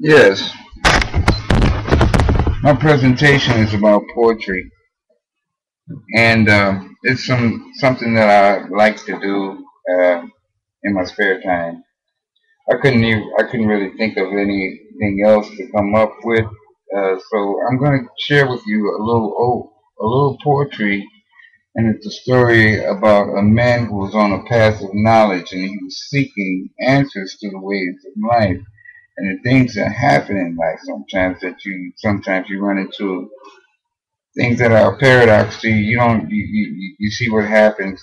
Yes, my presentation is about poetry, and it's something that I like to do in my spare time. I couldn't really think of anything else to come up with, so I'm going to share with you a little poetry, and it's a story about a man who was on a path of knowledge, and he was seeking answers to the ways of life and the things that happen in life. Sometimes you run into things that are a paradox to you. You see what happens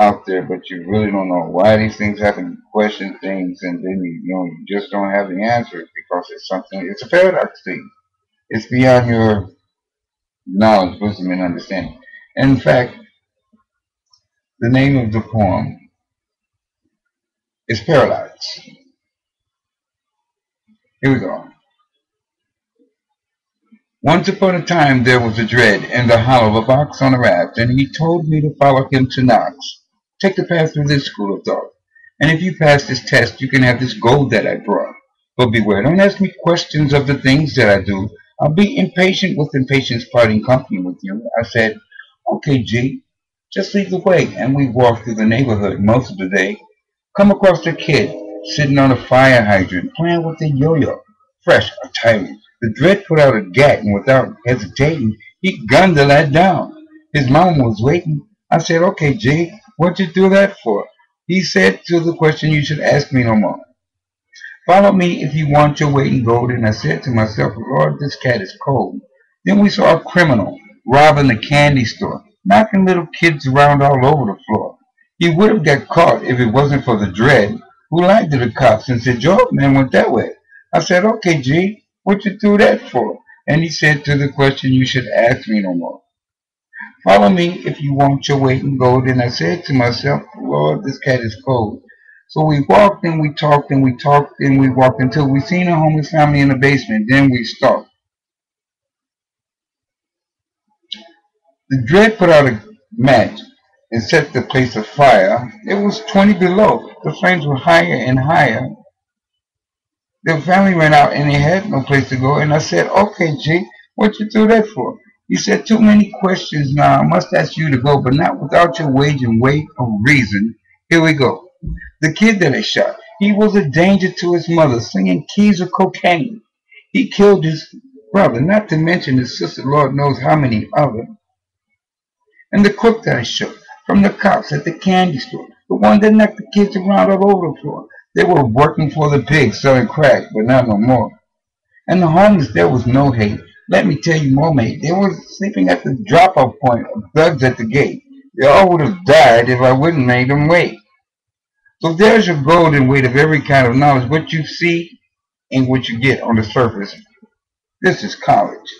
out there, but you really don't know why these things happen. You question things, and then you just don't have the answers because it's a paradox to you. It's beyond your knowledge, wisdom, and understanding. And in fact, the name of the poem is Paradox. Here we go. Once upon a time there was a dread in the hollow of a box on a raft, and he told me to follow him to Knox. Take the path through this school of thought, and if you pass this test, you can have this gold that I brought. But beware, don't ask me questions of the things that I do. I'll be impatient with impatience parting company with you. I said, okay, G, just lead the way, and we walked through the neighborhood most of the day. Come across a kid sitting on a fire hydrant, playing with a yo-yo, fresh, a tyrant. The dread put out a gat, and without hesitating, he gunned the lad down. His mom was waiting. I said, okay, G, what'd you do that for? He said to the question, you should ask me no more. Follow me if you want your weight in gold. And I said to myself, Lord, this cat is cold. Then we saw a criminal robbing the candy store, knocking little kids around all over the floor. He would have got caught if it wasn't for the dread, who lied to the cops and said, your man went that way. I said, okay, G, what you do that for? And he said to the question, you should ask me no more. Follow me if you want your weight in gold. And I said to myself, Lord, this cat is cold. So we walked and we talked and we talked and we walked until we seen a homeless family in the basement. Then we stopped. The dread put out a match and set the place afire. It was 20 below. The flames were higher and higher. The family ran out and they had no place to go. And I said, okay, G, what you do that for? He said, too many questions now. I must ask you to go, but not without your wage and weight of reason. Here we go. The kid that I shot, he was a danger to his mother, slinging keys of cocaine. He killed his brother, not to mention his sister, Lord knows how many other. And the cook that I shot, from the cops at the candy store, the one that knocked the kids around all over the floor. They were working for the pigs, selling crack, but not no more. And the homeless, there was no hate. Let me tell you more, mate. They were sleeping at the drop-off point of thugs at the gate. They all would have died if I wouldn't make them wait. So there's your golden weight of every kind of knowledge. What you see and what you get on the surface. This is college.